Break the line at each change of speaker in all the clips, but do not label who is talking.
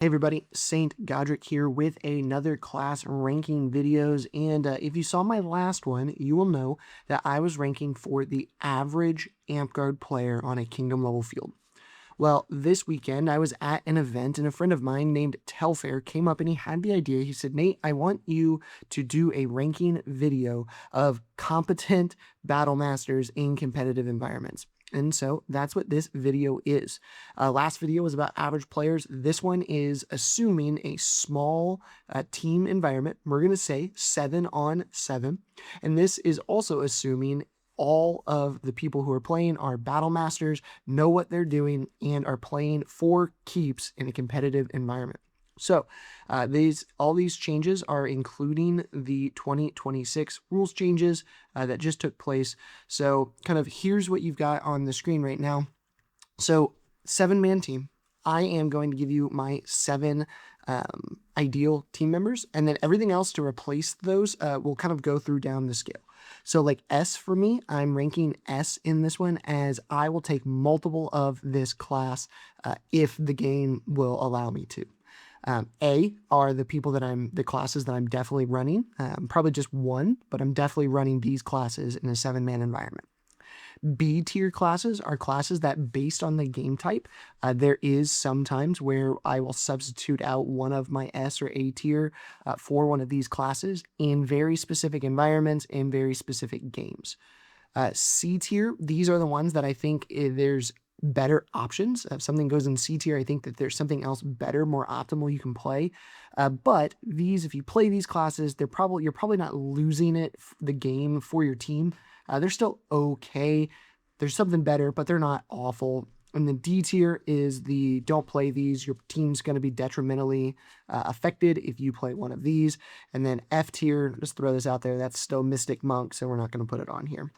Hey everybody, Saint Godric here with another class ranking videos, and if you saw my last one, you will know that I was ranking for the average AMTGARD player on a kingdom level field. Well, this weekend I was at an event and a friend of mine named Telfair came up and he had the idea. He said, Nate, I want you to do a ranking video of competent battle masters in competitive environments. And so that's what this video is. Last video was about average players. This one is assuming a small team environment. We're going to say 7-on-7. And this is also assuming all of the people who are playing are battle masters, know what they're doing, and are playing for keeps in a competitive environment. So all these changes are including the 2026 rules changes that just took place. So kind of here's what you've got on the screen right now. So 7-man team. I am going to give you my 7 ideal team members, and then everything else to replace those will kind of go through down the scale. So like S for me, I'm ranking S in this one as I will take multiple of this class if the game will allow me to. A are the classes that I'm definitely running. Probably just one, but I'm definitely running these classes in a 7-man environment. B tier classes are classes that, based on the game type, there is sometimes where I will substitute out one of my S or A tier for one of these classes in very specific environments in very specific games. C tier, these are the ones that I think there's better options. If something goes in C tier, I think that there's something else better, more optimal you can play. But these, if you play these classes, you're probably not losing the game for your team. They're still okay. There's something better, but they're not awful. And the D tier is the don't play these. Your team's going to be detrimentally affected if you play one of these. And then F tier, just throw this out there, that's still Mystic Monk, so we're not going to put it on here.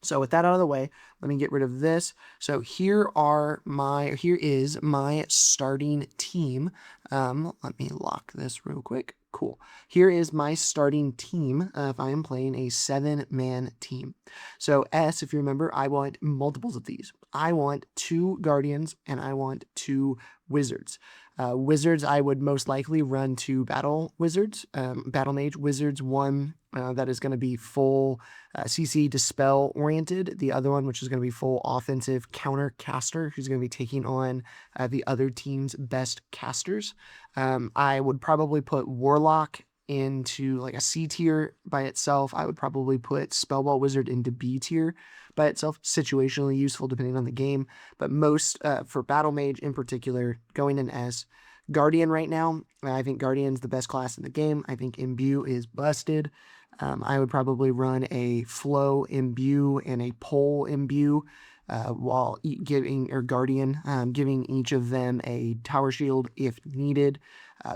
So with that out of the way, let me get rid of this. So here is my starting team. Let me lock this real quick. Cool. Here is my starting team if I am playing a 7-man team. So S, if you remember, I want multiples of these. I want 2 Guardians and I want 2 Wizards. Wizards, I would most likely run 2 Battle Wizards, Battle Mage Wizards, one that is going to be full CC Dispel oriented, the other one which is going to be full offensive counter caster, who's going to be taking on the other team's best casters. I would probably put Warlock into like a C tier by itself. I would probably put Spellball Wizard into B tier by itself, situationally useful depending on the game, but most for Battle Mage in particular, going in S. Guardian right now, I think Guardian's the best class in the game. I think Imbue is busted. I would probably run a Flow Imbue and a Pole Imbue while Guardian, giving each of them a Tower Shield if needed.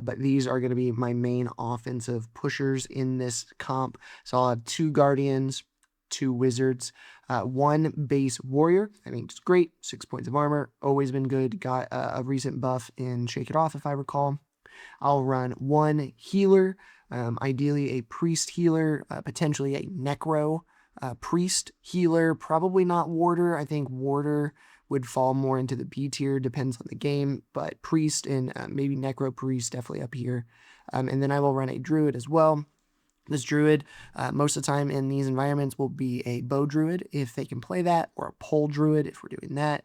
But these are going to be my main offensive pushers in this comp. So I'll have 2 Guardians, 2 Wizards, 1 base Warrior. I think it's great. 6 points of armor. Always been good. Got a recent buff in Shake It Off, if I recall. I'll run 1 healer, ideally a priest healer, potentially a necro priest healer, probably not warder. I think warder would fall more into the B tier, depends on the game, but priest and maybe necro priest definitely up here. And then I will run a druid as well. This druid, most of the time in these environments, will be a bow druid if they can play that, or a pole druid if we're doing that.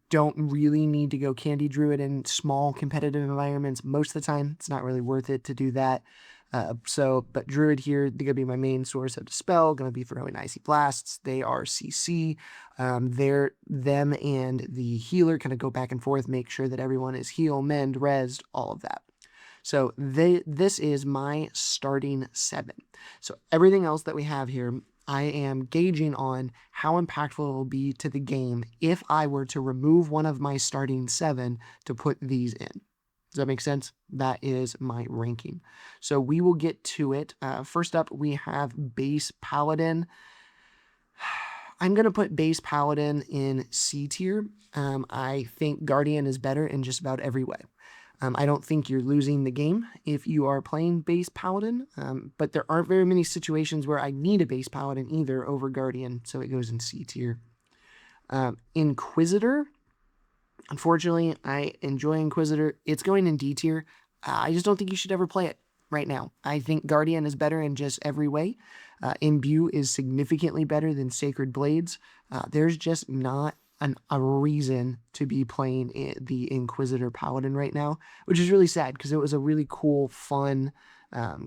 Don't really need to go candy druid in small competitive environments. Most of the time, it's not really worth it to do that. But druid here, they're gonna be my main source of dispel. Gonna be throwing icy blasts. They are CC. Them and the healer kind of go back and forth, make sure that everyone is heal, mend, res, all of that. So this is my starting 7. So everything else that we have here, I am gauging on how impactful it will be to the game if I were to remove one of my starting 7 to put these in. Does that make sense? That is my ranking. So we will get to it. First up, we have base Paladin. I'm going to put base Paladin in C tier. I think Guardian is better in just about every way. I don't think you're losing the game if you are playing base Paladin, but there aren't very many situations where I need a base Paladin either over Guardian, so it goes in C tier. Inquisitor, Unfortunately, I enjoy Inquisitor. It's going in D tier. I just don't think you should ever play it right now. I think Guardian is better in just every way. Imbue is significantly better than Sacred Blades. There's just not a reason to be playing the Inquisitor Paladin right now, which is really sad because it was a really cool, fun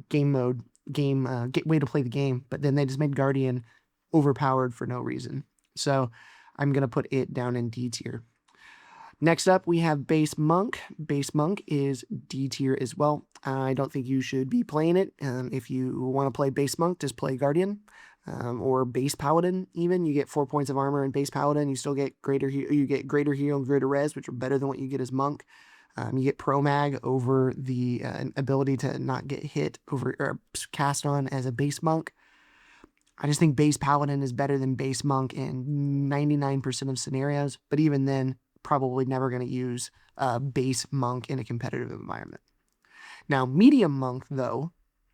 game way to play the game. But then they just made Guardian overpowered for no reason. So I'm going to put it down in D tier. Next up, we have Base Monk. Base Monk is D tier as well. I don't think you should be playing it. If you want to play Base Monk, just play Guardian or Base Paladin. Even you get 4 points of armor in Base Paladin. You still get greater heal and greater res, which are better than what you get as Monk. You get Pro Mag over the ability to not get hit over or cast on as a Base Monk. I just think Base Paladin is better than Base Monk in 99% of scenarios, but even then, probably never going to use Base Monk in a competitive environment. Now, Medium Monk, though,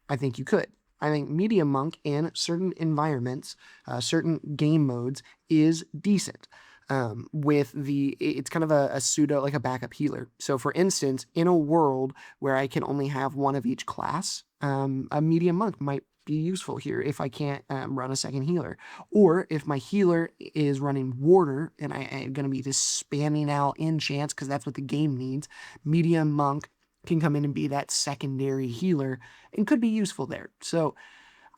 I think you could. I think Medium Monk in certain environments, certain game modes, is decent. It's kind of a pseudo, like a backup healer. So for instance, in a world where I can only have one of each class, a Medium Monk might be useful here if I can't run a second healer. Or if my healer is running Warder and I'm going to be just spamming out enchants because that's what the game needs, Medium Monk can come in and be that secondary healer and could be useful there. So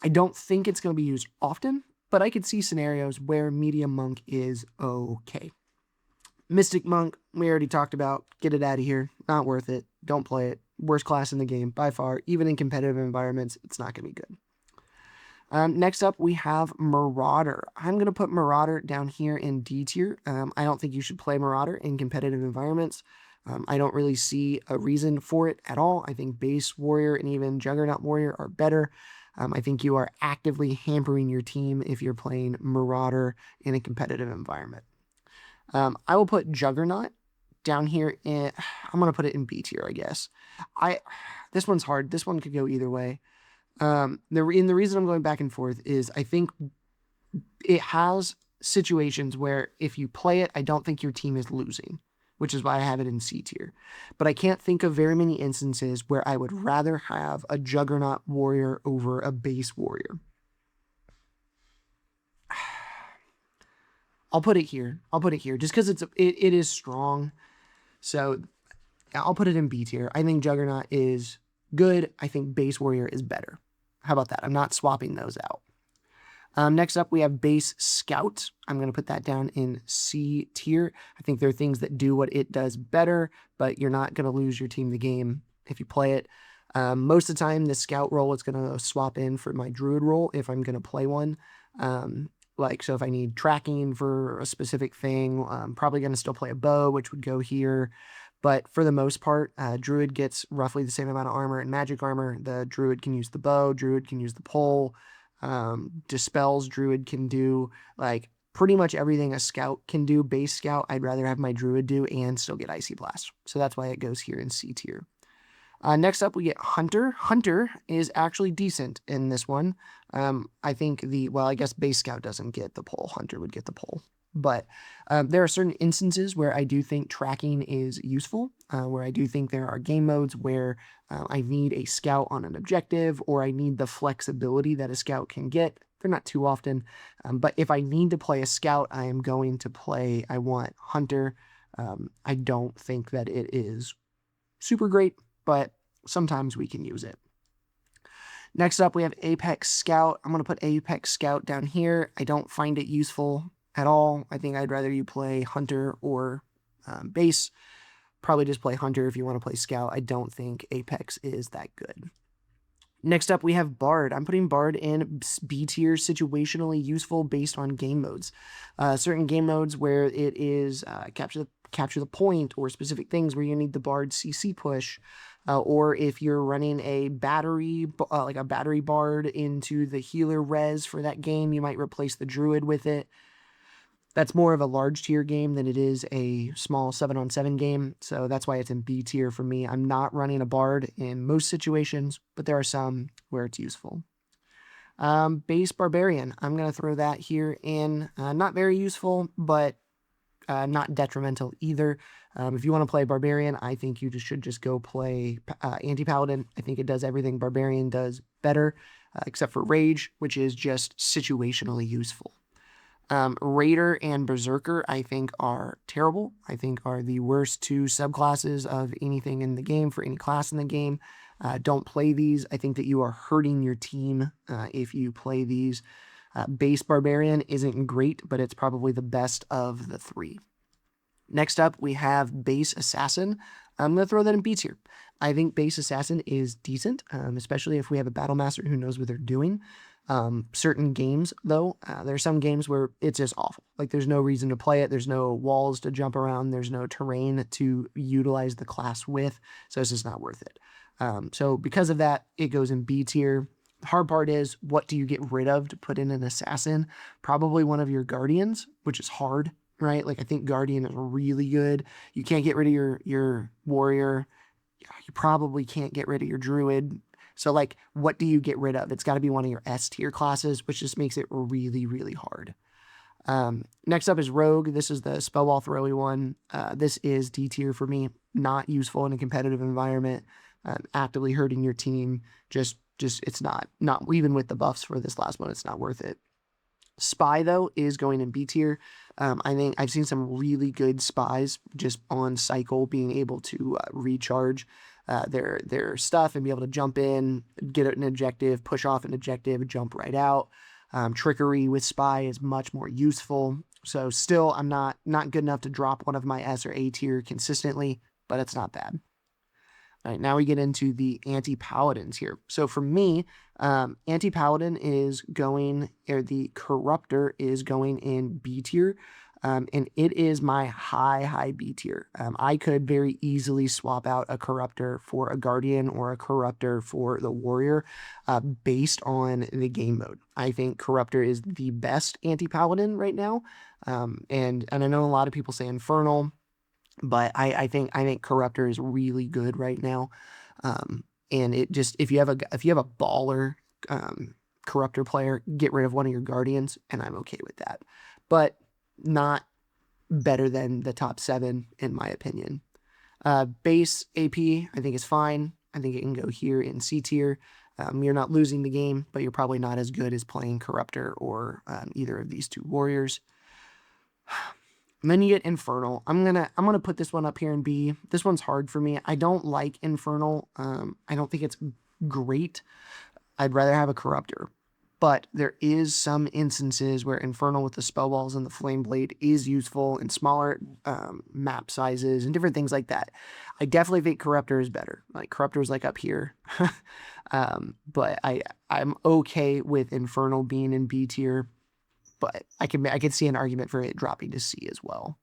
I don't think it's going to be used often, but I could see scenarios where Medium Monk is okay. Mystic Monk, we already talked about. Get it out of here. Not worth it. Don't play it. Worst class in the game by far. Even in competitive environments, it's not going to be good. Next up, we have Marauder. I'm going to put Marauder down here in D tier. I don't think you should play Marauder in competitive environments. I don't really see a reason for it at all. I think Base Warrior and even Juggernaut Warrior are better. I think you are actively hampering your team if you're playing Marauder in a competitive environment. I will put Juggernaut down here I'm going to put it in B tier, I guess. This one's hard. This one could go either way. The reason I'm going back and forth is I think it has situations where if you play it, I don't think your team is losing, which is why I have it in C tier. But I can't think of very many instances where I would rather have a Juggernaut Warrior over a Base Warrior. I'll put it here just because it is strong. So I'll put it in B tier. I think Juggernaut is good. I think Base Warrior is better. How about that? I'm not swapping those out. Next up, we have Base Scout. I'm going to put that down in C tier. I think there are things that do what it does better, but you're not going to lose your team the game if you play it. Most of the time, the Scout role is going to swap in for my Druid role if I'm going to play one. So if I need tracking for a specific thing, I'm probably going to still play a bow, which would go here. But for the most part, Druid gets roughly the same amount of armor and magic armor. The Druid can use the bow, Druid can use the pole. Dispels, Druid can do like pretty much everything a Scout can do. Base Scout, I'd rather have my Druid do and still get Icy Blast. So that's why it goes here in C tier. Next up, we get Hunter. Hunter is actually decent in this one. I think I guess Base Scout doesn't get the pole. Hunter would get the pole. But there are certain instances where I do think tracking is useful, where I do think there are game modes where I need a Scout on an objective, or I need the flexibility that a Scout can get. They're not too often, but if I need to play a Scout, I want Hunter. I don't think that it is super great, but sometimes we can use it. Next up, we have Apex Scout. I'm going to put Apex Scout down here. I don't find it useful at all. I think I'd rather you play Hunter or Base. Probably just play Hunter if you want to play Scout. I don't think Apex is that good. Next up, we have Bard. I'm putting Bard in B tier, situationally useful based on game modes. Certain game modes where it is capture the point or specific things where you need the Bard CC push, or if you're running a battery, like a battery Bard into the healer res for that game, you might replace the Druid with it. That's more of a large tier game than it is a small 7-on-7 game, so that's why it's in B tier for me. I'm not running a Bard in most situations, but there are some where it's useful. Base Barbarian, I'm going to throw that here in. Not very useful, but not detrimental either. If you want to play barbarian, I think you should just go play anti-paladin. I think it does everything barbarian does better, except for rage, which is just situationally useful. Raider and Berserker, I think, are terrible. I think are the worst two subclasses of anything in the game for any class in the game. Don't play these. I think that you are hurting your team if you play these. Base Barbarian isn't great, but it's probably the best of the three. Next up, we have Base Assassin. I'm going to throw that in B tier. I think Base Assassin is decent, especially if we have a Battle Master who knows what they're doing. Certain games, though, there are some games where it's just awful. Like, there's no reason to play it. There's no walls to jump around. There's no terrain to utilize the class with, so it's just not worth it. So because of that, it goes in B tier. The hard part is, what do you get rid of to put in an assassin? Probably one of your guardians, which is hard, right? Like, I think guardian is really good. You can't get rid of your warrior. You probably can't get rid of your druid. So, like, what do you get rid of? It's got to be one of your S tier classes, which just makes it really, really hard. Next up is Rogue. This is the spellball throwy one. This is D tier for me. Not useful in a competitive environment. Actively hurting your team. Just it's not even with the buffs for this last one, it's not worth it. Spy, though, is going in B tier. I think I've seen some really good spies just on cycle being able to recharge their stuff and be able to jump in, get an objective, push off an objective, jump right out. Trickery with spy is much more useful. So still, I'm not good enough to drop one of my S or A tier consistently, but it's not bad. All right, now we get into the anti-paladins here. So for me, anti-paladin is going, or the corruptor is going in B tier, and it is my high B tier. I could very easily swap out a corruptor for a guardian or a corruptor for the warrior based on the game mode. I think corruptor is the best anti-paladin right now, and I know a lot of people say infernal, but I think corruptor is really good right now, and it just if you have a baller corruptor player, get rid of one of your guardians, and I'm okay with that, but not better than the top 7 in my opinion. Base AP I think is fine. I think it can go here in C tier. You're not losing the game, but you're probably not as good as playing corruptor or either of these two warriors. And then you get Infernal. I'm gonna put this one up here in B. This one's hard for me. I don't like Infernal. I don't think it's great. I'd rather have a Corruptor. But there is some instances where Infernal with the spell balls and the flame blade is useful in smaller map sizes and different things like that. I definitely think Corruptor is better. Like, Corruptor is like up here. But I'm okay with Infernal being in B tier. But I could see an argument for it dropping to C as well.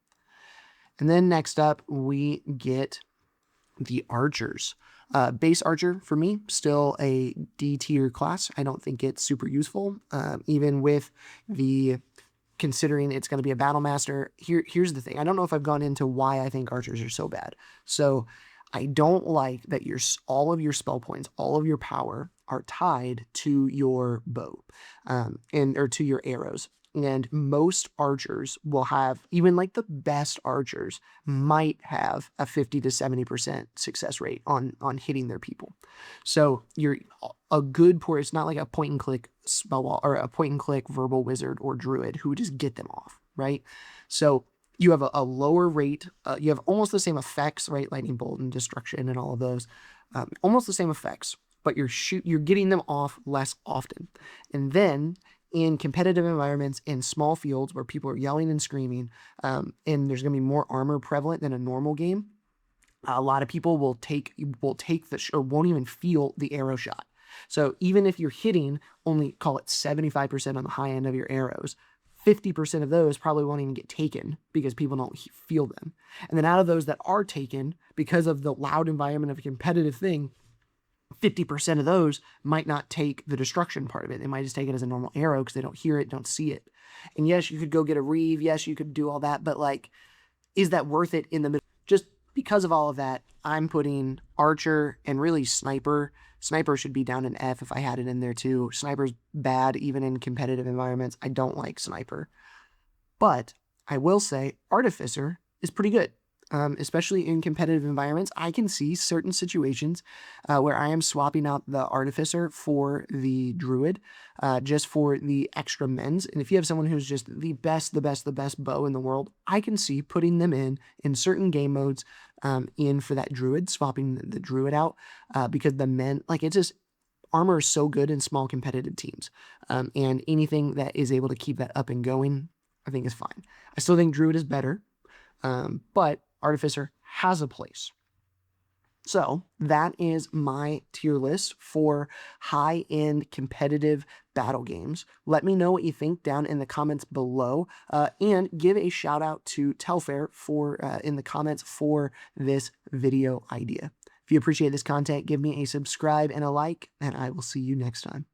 And then next up, we get the archers. Base archer, for me, still a D tier class. I don't think it's super useful, even with considering it's going to be a battle master. Here's the thing. I don't know if I've gone into why I think archers are so bad. So I don't like that all of your spell points, all of your power are tied to your bow, or to your arrows. And most archers will have, even like the best archers might have a 50 to 70% success rate on hitting their people. So you're a good it's not like a point and click spell wall or a point and click verbal wizard or druid who would just get them off, right? So you have a lower rate. You have almost the same effects, right? Lightning bolt and destruction and all of those, almost the same effects, but you're getting them off less often. And then in competitive environments, in small fields where people are yelling and screaming, and there's going to be more armor prevalent than a normal game, a lot of people will take or won't even feel the arrow shot. So even if you're hitting only, call it 75% on the high end of your arrows, 50% of those probably won't even get taken because people don't feel them. And then out of those that are taken, because of the loud environment of a competitive thing, 50% of those might not take the destruction part of it. They might just take it as a normal arrow because they don't hear it, don't see it. And yes, you could go get a reeve. Yes, you could do all that. But like, is that worth it in the middle? Just because of all of that, I'm putting archer and really sniper. Sniper should be down in F if I had it in there too. Sniper's bad even in competitive environments. I don't like sniper. But I will say Artificer is pretty good. Especially in competitive environments, I can see certain situations where I am swapping out the Artificer for the Druid just for the extra mens. And if you have someone who's just the best bow in the world, I can see putting them in certain game modes in for that Druid, swapping the Druid out because the men, like it's just, armor is so good in small competitive teams. And anything that is able to keep that up and going, I think is fine. I still think Druid is better, but Artificer has a place. So that is my tier list for high-end competitive battle games. Let me know what you think down in the comments below, and give a shout out to Telfair for in the comments for this video idea. If you appreciate this content, give me a subscribe and a like, and I will see you next time.